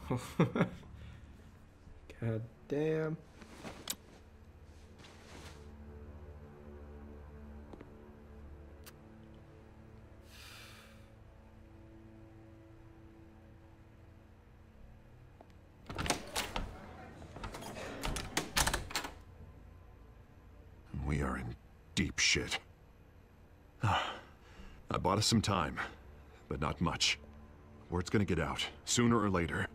God damn. We are in deep shit. I bought us some time, but not much. Word's gonna get out, sooner or later.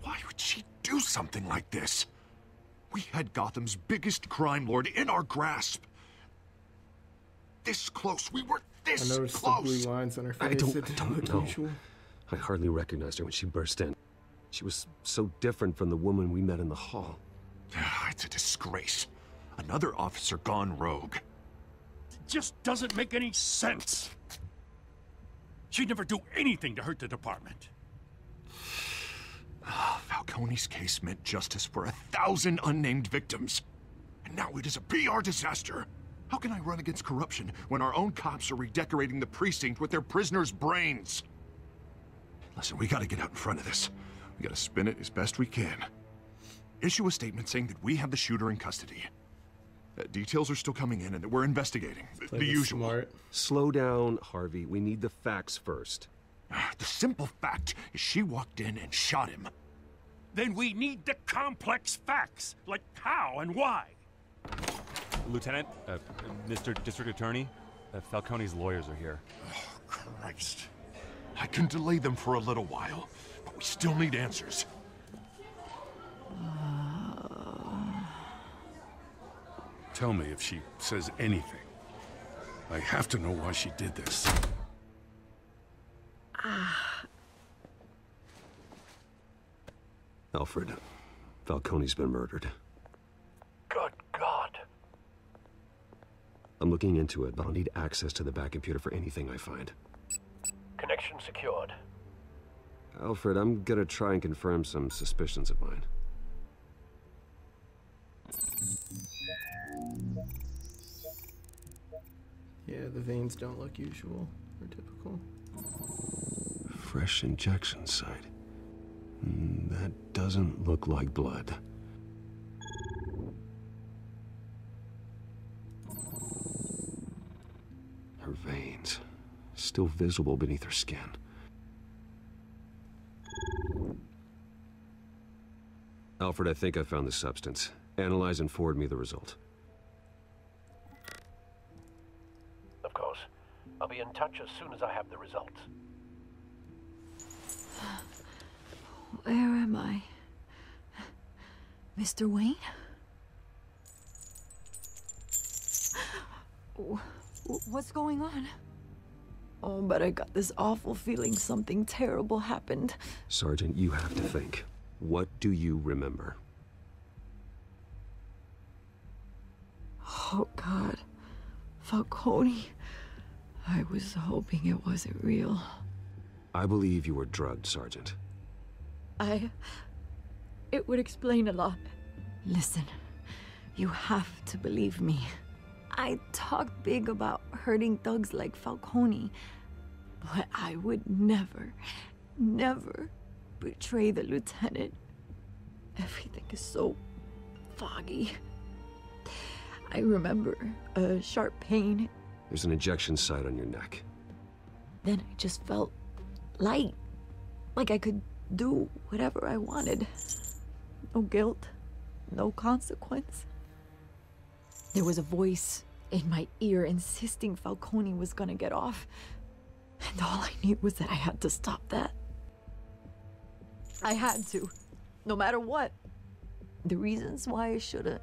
Why would she do something like this? We had Gotham's biggest crime lord in our grasp. This close, we were this I noticed close. the blue lines on her face. I don't look know. usual. I hardly recognized her when she burst in. She was so different from the woman we met in the hall. It's a disgrace. Another officer gone rogue. It just doesn't make any sense. She'd never do anything to hurt the department. Falcone's case meant justice for 1,000 unnamed victims. And now it is a PR disaster. How can I run against corruption when our own cops are redecorating the precinct with their prisoners' brains? Listen, we gotta get out in front of this. We gotta spin it as best we can. Issue a statement saying that we have the shooter in custody. Details are still coming in and that we're investigating. The usual. Smart. Slow down, Harvey. We need the facts first. The simple fact is she walked in and shot him. Then we need the complex facts, like how and why. Lieutenant, Mr. District Attorney, Falcone's lawyers are here. Oh, Christ. I can delay them for a little while, but we still need answers. Tell me if she says anything. I have to know why she did this. Alfred, Falcone's been murdered. Good God. I'm looking into it, but I'll need access to the back computer for anything I find. Connection secured. Alfred, I'm gonna try and confirm some suspicions of mine. Yeah, the veins don't look usual or typical. Fresh injection site. That doesn't look like blood. Her veins, still visible beneath her skin. Alfred, I think I found the substance. Analyze and forward me the result. Of course. I'll be in touch as soon as I have the results. Where am I? Mr. Wayne? What's going on? Oh, but I got this awful feeling something terrible happened. Sergeant, you have to think. What do you remember? Oh, God. Falcone. I was hoping it wasn't real. I believe you were drugged, Sergeant. It would explain a lot. Listen, you have to believe me. I talked big about hurting thugs like Falcone, but I would never, never betray the lieutenant. Everything is so foggy. I remember a sharp pain. There's an injection site on your neck. Then I just felt light, like I could do whatever I wanted. No guilt, no consequence. There was a voice in my ear insisting Falcone was gonna get off. And all I knew was that I had to stop that. I had to, no matter what. The reasons why I shouldn't,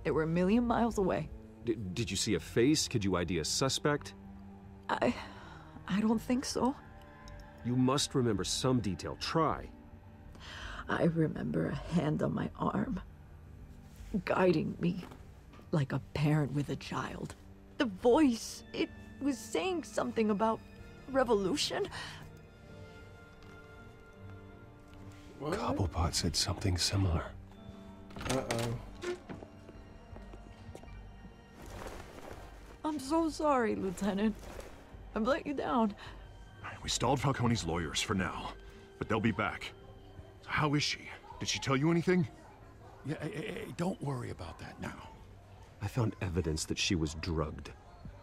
they were a million miles away. Did you see a face? Could you ID a suspect? I don't think so. You must remember some detail. Try. I remember a hand on my arm, guiding me like a parent with a child. The voice, it was saying something about revolution. What? Cobblepot said something similar. Uh-oh. I'm so sorry, Lieutenant. I've let you down. We stalled Falcone's lawyers for now, but they'll be back. How is she? Did she tell you anything? Yeah, hey, don't worry about that now. I found evidence that she was drugged.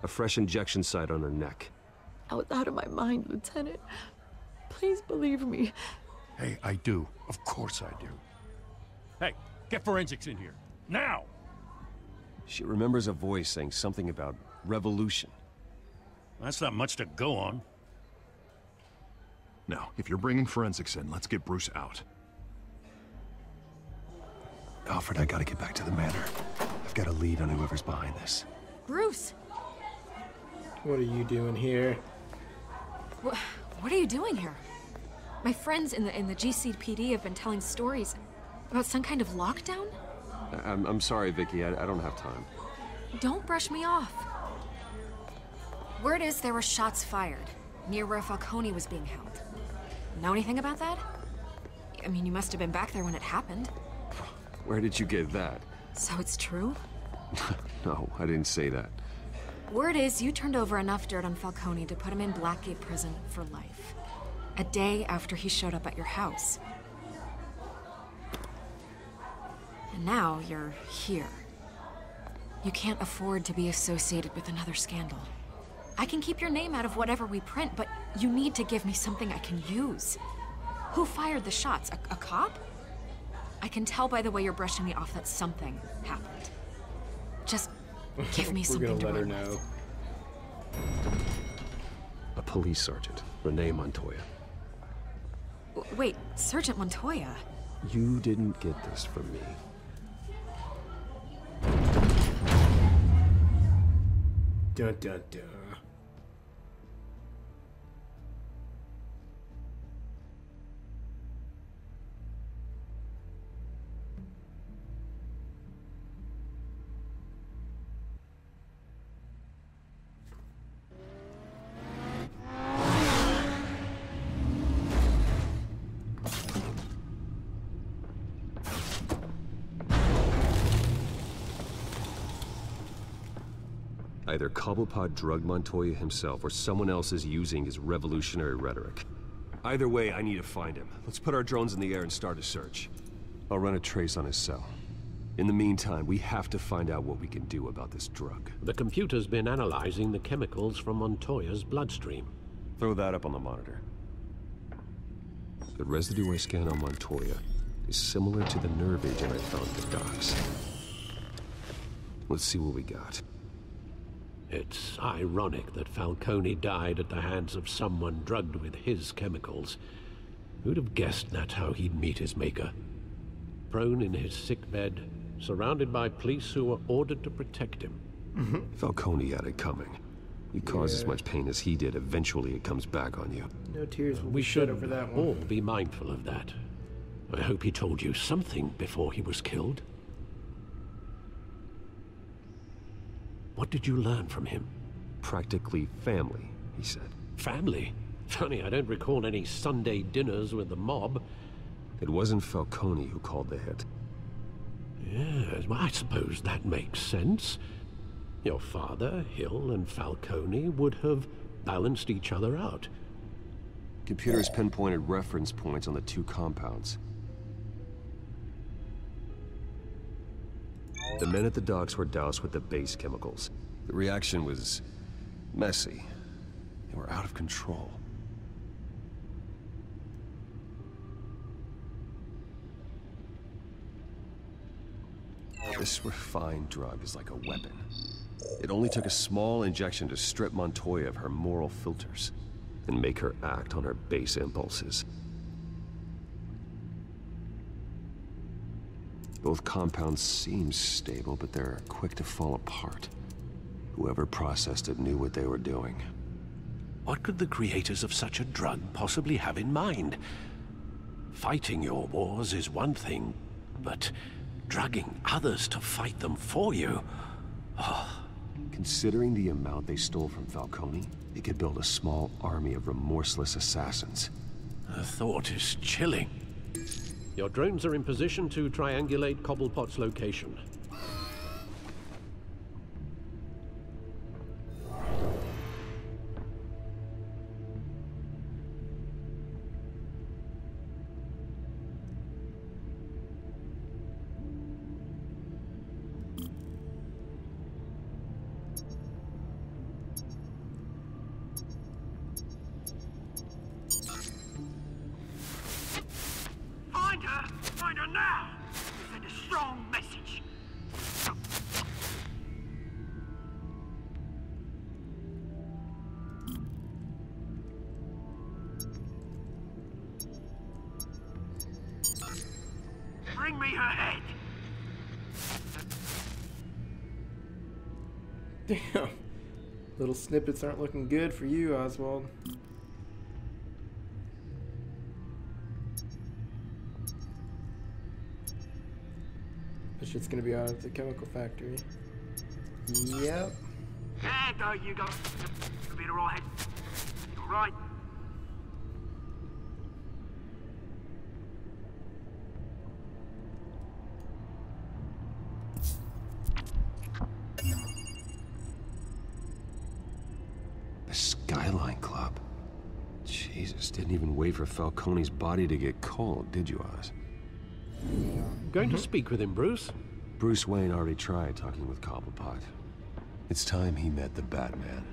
A fresh injection site on her neck. I was out of my mind, Lieutenant. Please believe me. Hey, I do. Of course I do. Hey, get forensics in here. Now! She remembers a voice saying something about revolution. That's not much to go on. Now, if you're bringing forensics in, let's get Bruce out. Alfred, I gotta get back to the manor. I've got a lead on whoever's behind this. Bruce! What are you doing here? What are you doing here? My friends in the GCPD have been telling stories about some kind of lockdown? I'm sorry, Vicky. I don't have time. Don't brush me off. Word is there were shots fired near where Falcone was being held. Know anything about that? I mean, you must have been back there when it happened. Where did you get that? So it's true? No, I didn't say that. Word is you turned over enough dirt on Falcone to put him in Blackgate Prison for life. A day after he showed up at your house. And now you're here. You can't afford to be associated with another scandal. I can keep your name out of whatever we print, but you need to give me something I can use. Who fired the shots? A cop? I can tell by the way you're brushing me off that something happened. Just give me something to We're run gonna let her know. A police sergeant, Renee Montoya. Wait, Sergeant Montoya? You didn't get this from me. Dun dun dun. Either Cobblepot drugged Montoya himself, or someone else is using his revolutionary rhetoric. Either way, I need to find him. Let's put our drones in the air and start a search. I'll run a trace on his cell. In the meantime, we have to find out what we can do about this drug. The computer's been analyzing the chemicals from Montoya's bloodstream. Throw that up on the monitor. The residue I scanned on Montoya is similar to the nerve agent I found at the docks. Let's see what we got. It's ironic that Falcone died at the hands of someone drugged with his chemicals. Who'd have guessed that's how he'd meet his maker? Prone in his sickbed, surrounded by police who were ordered to protect him. Falcone had it coming. You cause as much pain as he did, eventually it comes back on you. No tears will We be shed should over that all one. be mindful of that. I hope he told you something before he was killed. What did you learn from him? Practically family, he said. Family? Funny, I don't recall any Sunday dinners with the mob. It wasn't Falcone who called the hit. Yes, well, I suppose that makes sense. Your father, Hill, and Falcone would have balanced each other out. Computers pinpointed reference points on the two compounds. The men at the docks were doused with the base chemicals. The reaction was messy. They were out of control. This refined drug is like a weapon. It only took a small injection to strip Montoya of her moral filters and make her act on her base impulses. Both compounds seem stable, but they're quick to fall apart. Whoever processed it knew what they were doing. What could the creators of such a drug possibly have in mind? Fighting your wars is one thing, but drugging others to fight them for you? Considering the amount they stole from Falcone, they could build a small army of remorseless assassins. The thought is chilling. Your drones are in position to triangulate Cobblepot's location. me her head! Damn. Little snippets aren't looking good for you, Oswald. But shit's gonna be out at the chemical factory. Yep. There go, you go. You'll be alright. You alright? The Skyline Club. Jesus, didn't even wait for Falcone's body to get cold, did you, Oz? Going to speak with him, Bruce? Bruce Wayne already tried talking with Cobblepot. It's time he met the Batman.